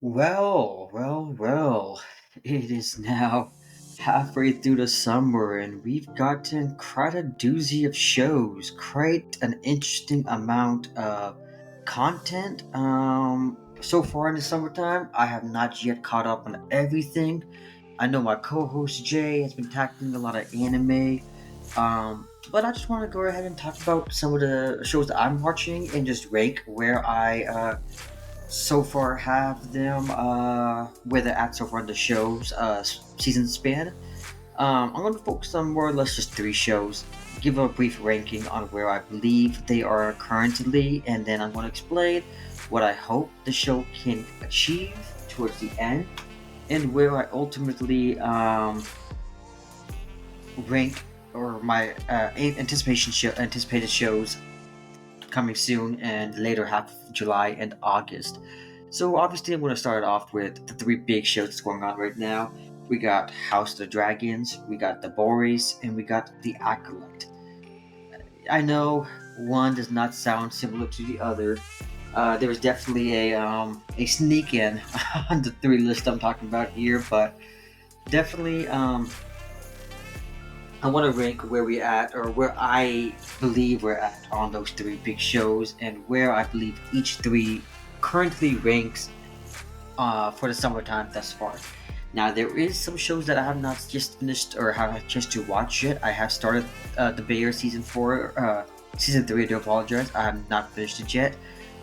Well. It is now halfway through the summer, and we've gotten quite a doozy of shows, quite an interesting amount of content. So far in the summertime, I have not yet caught up on everything. I know my co-host Jay has been tackling a lot of anime. But I just want to go ahead and talk about some of the shows that I'm watching and just rank where I so far have them where they're at so far in the show's season span. I'm going to focus on more or less just three shows, give a brief ranking on where I believe they are currently, and then I'm going to explain what I hope the show can achieve towards the end, and where I ultimately rank or my anticipated shows coming soon and later half of July and August. So obviously I'm going to start off with the three big shows that's going on right now. We got House of the Dragons, we got The Boris, and we got The Acolyte. I know one does not sound similar to the other. There was definitely a sneak in on the three list I'm talking about here, but definitely I want to rank where we at or where I believe we're at on those three big shows and where I believe each three currently ranks for the summertime thus far. Now there is some shows that I have not just finished or have had a chance to watch yet. I have started the Bear season three. I do apologize. I have not finished it yet.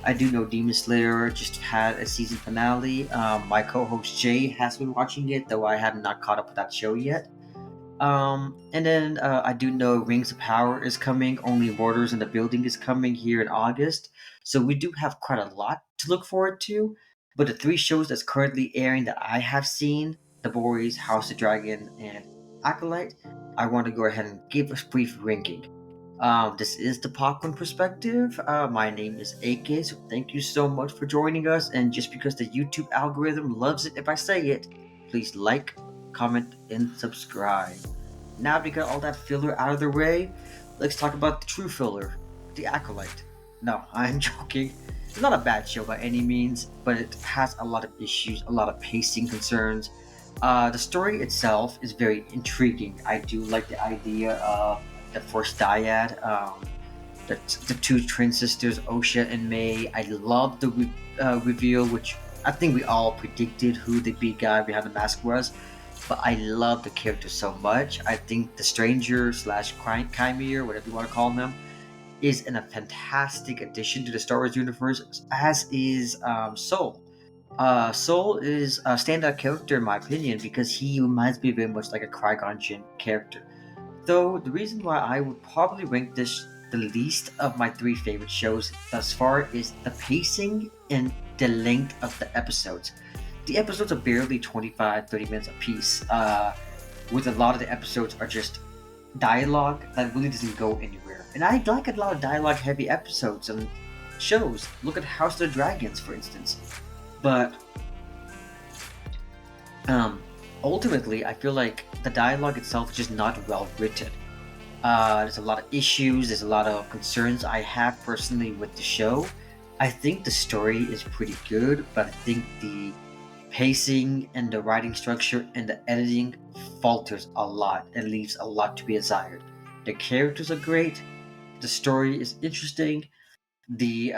I do know Demon Slayer just had a season finale. My co-host Jay has been watching it, though I have not caught up with that show yet. And then I do know Rings of Power is coming. Only Borders in the Building is coming here in August. So we do have quite a lot to look forward to. But the three shows that's currently airing that I have seen, The Boys, House of Dragon, and Acolyte, I want to go ahead and give a brief ranking. This is the Popcorn Perspective. My name is AK, so thank you so much for joining us. And just because the YouTube algorithm loves it if I say it, please like, comment, and subscribe. Now we got all that filler out of the way, let's talk about the true filler, The Acolyte. No, I'm joking. It's not a bad show by any means, but it has a lot of issues, a lot of pacing concerns. The story itself is very intriguing. I do like the idea of the first dyad, the two twin sisters, Osha and May. I love the reveal, which I think we all predicted who the big guy behind the mask was. But I love the character so much. I think the stranger slash chimere, whatever you want to call him, is a fantastic addition to the Star Wars universe, as is Soul. Soul is a standout character in my opinion because he reminds me very much like a Qui-Gon Jinn character. Though the reason why I would probably rank this the least of my three favorite shows thus far is the pacing and the length of the episodes. The episodes are barely 25-30 minutes apiece, with a lot of the episodes are just dialogue that really doesn't go anywhere. And I like a lot of dialogue heavy episodes and shows. Look at House of the Dragons, for instance. But um, ultimately, I feel like the dialogue itself is just not well written. There's a lot of issues, there's a lot of concerns I have personally with the show. I think the story is pretty good, but I think the pacing and the writing structure and the editing falters a lot and leaves a lot to be desired. The characters are great, the story is interesting, the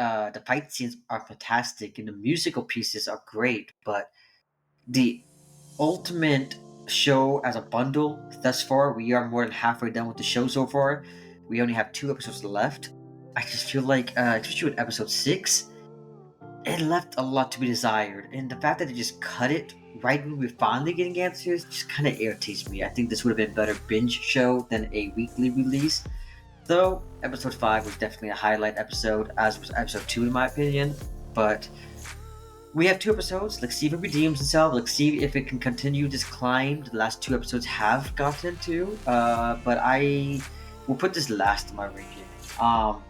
fight scenes are fantastic, and the musical pieces are great, but the ultimate show as a bundle thus far, we are more than halfway done with the show so far. We only have two episodes left. I just feel like, especially with episode 6, it left a lot to be desired. And the fact that they just cut it right when we're finally getting answers just kind of irritates me. I think this would have been a better binge show than a weekly release. Though, episode 5 was definitely a highlight episode, as was episode 2 in my opinion. But we have two episodes. Let's see if it redeems itself. Let's see if it can continue this climb the last two episodes have gotten to. But I will put this last in my ranking.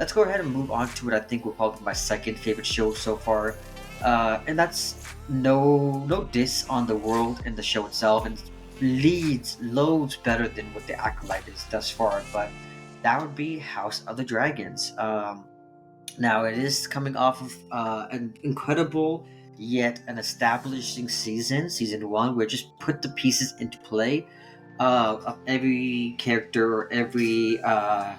Let's go ahead and move on to what I think will probably be my second favorite show so far. And that's no diss on the world and the show itself, and leads loads better than what the Acolyte is thus far. But that would be House of the Dragons. Now it is coming off of an incredible yet an establishing season one, where just put the pieces into play of every character or every um,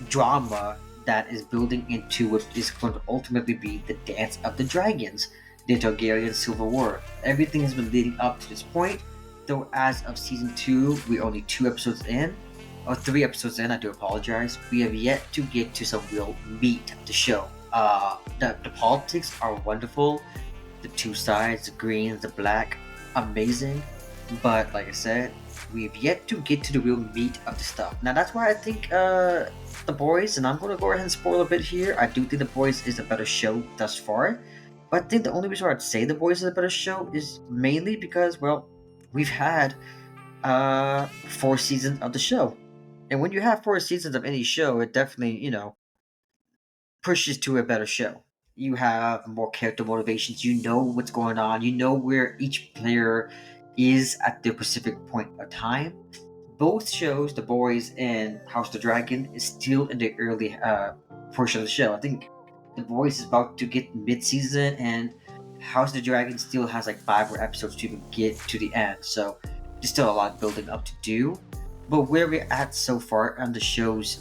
drama that is building into what is going to ultimately be the Dance of the Dragons, the Targaryen Civil War. Everything has been leading up to this point, though as of season 2, we're only 2 episodes in, or 3 episodes in, I do apologize. We have yet to get to some real meat of the show. The politics are wonderful, the two sides, the green, the black, amazing. But like I said, we've yet to get to the real meat of the stuff. Now that's why I think the boys, and I'm gonna go ahead and spoil a bit here. I do think the boys is a better show thus far. But I think the only reason why I'd say the boys is a better show is mainly because, well, we've had 4 seasons of the show. And when you have 4 seasons of any show, it definitely, pushes to a better show. You have more character motivations. You know what's going on. You know where each player is at their specific point of time. Both shows, The Boys and House of the Dragon, is still in the early portion of the show. I think The Boys is about to get mid-season, and House of the Dragon still has like 5 more episodes to even get to the end. So there's still a lot building up to do. But where we're at so far on the show's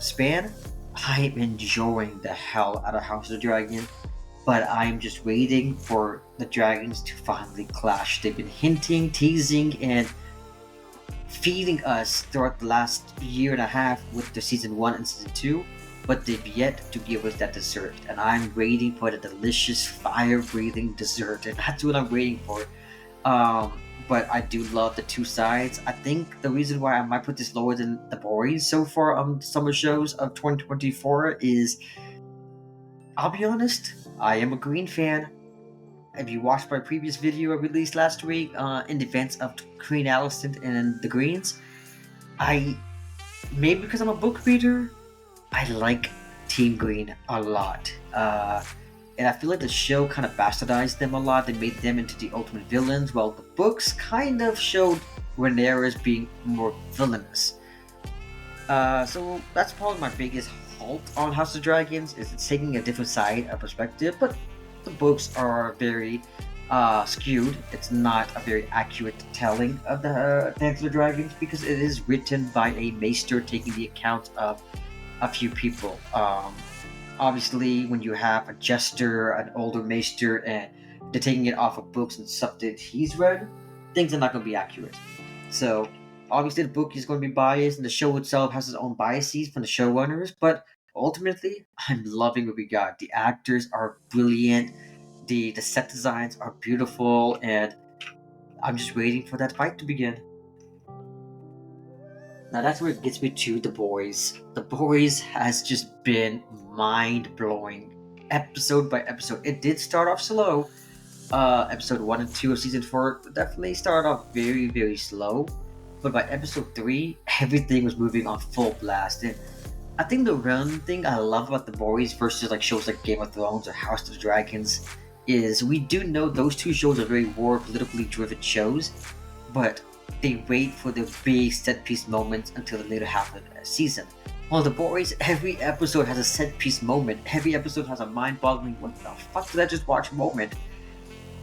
span, I'm enjoying the hell out of House of the Dragon, but I'm just waiting for the dragons to finally clash. They've been hinting, teasing, and feeding us throughout the last year and a half with the season 1 and season 2, but they've yet to give us that dessert. And I'm waiting for the delicious fire breathing dessert, and that's what I'm waiting for. But I do love the two sides. I think the reason why I might put this lower than the boys so far on summer shows of 2024 is, I'll be honest, I am a Green fan. If you watched my previous video I released last week in defense of Queen Alicent and the Greens, I maybe because I'm a book reader, I like Team Green a lot. And I feel like the show kind of bastardized them a lot. They made them into the ultimate villains, while the books kind of showed Rhaenyra as being more villainous. So that's probably my biggest halt on House of Dragons, is it's taking a different side, a perspective, but the books are very skewed. It's not a very accurate telling of the Dance of the Dragons, because it is written by a maester taking the account of a few people. Obviously, when you have a jester, an older maester, and they're taking it off of books and stuff that he's read, things are not going to be accurate. So, obviously, the book is going to be biased, and the show itself has its own biases from the showrunners, but ultimately, I'm loving what we got. The actors are brilliant, the set designs are beautiful, and I'm just waiting for that fight to begin. Now that's where it gets me to The Boys. The Boys has just been mind blowing, episode by episode. It did start off slow. Episode 1 and 2 of season 4 definitely started off very, very slow. But by episode 3, everything was moving on full blast. And I think the one thing I love about The Boys versus like shows like Game of Thrones or House of the Dragons is we do know those two shows are very war politically driven shows, but they wait for the big set piece moments until the later half of the season. While The Boys, every episode has a set piece moment. Every episode has a mind boggling, what the fuck did I just watch moment?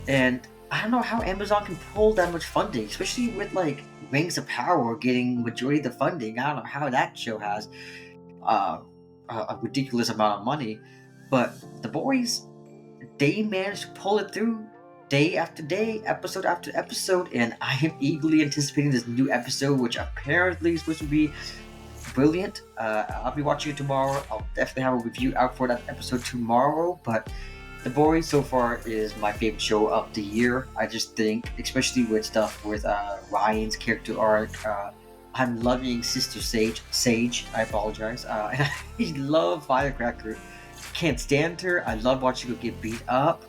And I don't know how Amazon can pull that much funding, especially with like Rings of Power getting majority of the funding. I don't know how that show has uh, a ridiculous amount of money, but The Boys, they managed to pull it through day after day, episode after episode, and I am eagerly anticipating this new episode, which apparently is supposed to be brilliant. I'll be watching it tomorrow. I'll definitely have a review out for that episode tomorrow, but The Boys so far is my favorite show of the year. I just think, especially with stuff with Ryan's character arc, I'm loving Sister Sage, I apologize. And I love Firecracker. Can't stand her. I love watching her get beat up.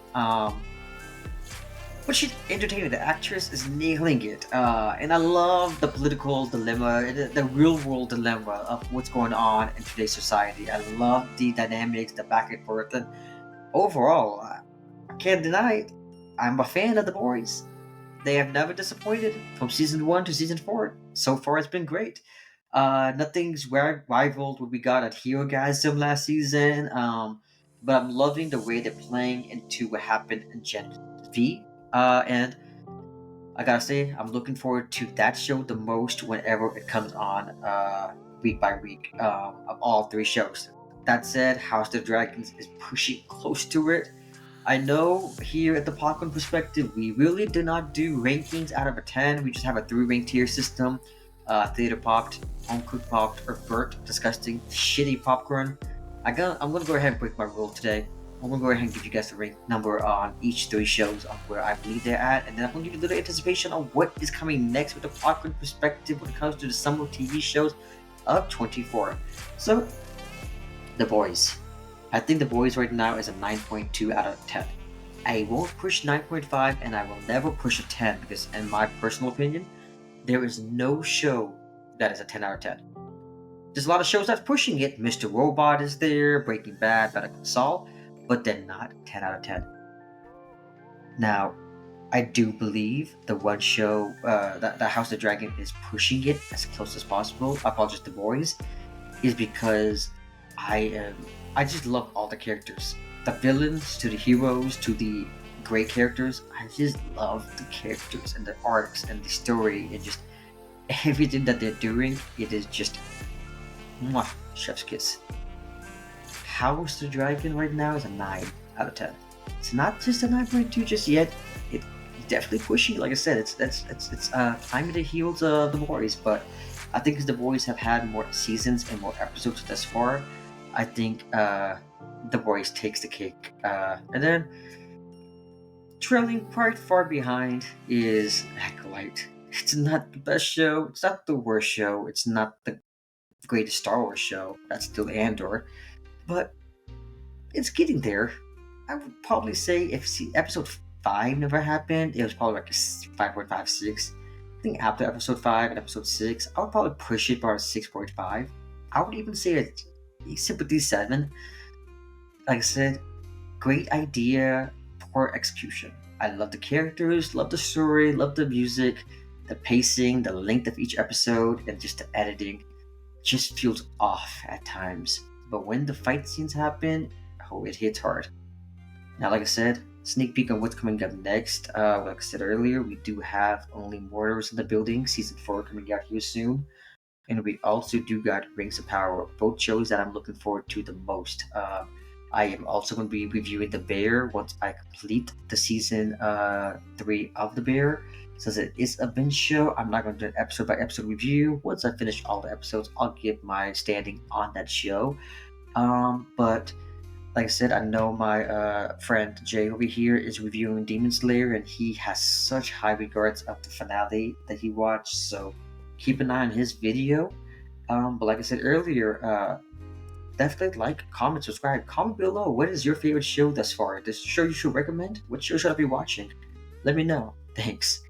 But she's entertaining. The actress is nailing it. And I love the political dilemma, the real world dilemma of what's going on in today's society. I love the dynamics, the back and forth. And overall, I can't deny it. I'm a fan of The Boys. They have never disappointed from season 1 to season 4. So far, it's been great. Nothing's rivaled what we got at Hero Gasm last season. but I'm loving the way they're playing into what happened in Gen V. And I gotta say, I'm looking forward to that show the most whenever it comes on week by week of all three shows. That said, House of the Dragons is pushing close to it. I know here at the Popcorn Perspective, we really do not do rankings out of a 10. We just have a 3 rank tier system: theater popped, home cooked popped, or burnt, disgusting, shitty popcorn. I'm gonna go ahead and break my rule today. I'm gonna go ahead and give you guys the rank number on each 3 shows on where I believe they're at, and then I'm gonna give you a little anticipation on what is coming next with the Popcorn Perspective when it comes to the summer TV shows of 24. So, The Boys. I think The Boys right now is a 9.2 out of 10. I won't push 9.5 and I will never push a 10 because, in my personal opinion, there is no show that is a 10 out of 10. There's a lot of shows that's pushing it. Mr. Robot is there, Breaking Bad, Better Call Saul, but they're not 10 out of 10. Now, I do believe the one show that House of the Dragon is pushing it as close as possible. I apologize, The Boys, is because I just love all the characters. The villains to the heroes to the great characters. I just love the characters and the arcs and the story and just everything that they're doing. It is just mwah, chef's kiss. House the Dragon right now is a 9 out of 10. It's not just a 9.2 just yet. It's definitely pushing. Like I said, it's climbing the heels of The Boys, but I think as The Boys have had more seasons and more episodes thus far, I think The Boys takes the cake. And then trailing quite far behind is Acolyte. It's not the best show. It's not the worst show. It's not the greatest Star Wars show. That's still Andor, but it's getting there. I would probably say if episode 5 never happened, it was probably like a 5.56. I think after episode 5 and episode 6, I would probably push it about a 6.5. I would even say a sympathy 7. Like I said, great idea, poor execution. I love the characters, love the story, love the music, the pacing, the length of each episode, and just the editing just feels off at times. But when the fight scenes happen, oh, it hits hard. Now, like I said, sneak peek on what's coming up next. Like I said earlier, we do have Only Mortals in the Building, season 4 coming out here soon. And we also do got Rings of Power, both shows that I'm looking forward to the most. I am also going to be reviewing The Bear once I complete the season 3 of The Bear. Since it is a binge show, I'm not going to do an episode by episode review. Once I finish all the episodes, I'll give my standing on that show. But like I said, I know my friend Jay over here is reviewing Demon Slayer, and he has such high regards of the finale that he watched. So keep an eye on his video. But like I said earlier, definitely like, comment, subscribe, comment below. What is your favorite show thus far? This show you should recommend? What show should I be watching? Let me know. Thanks.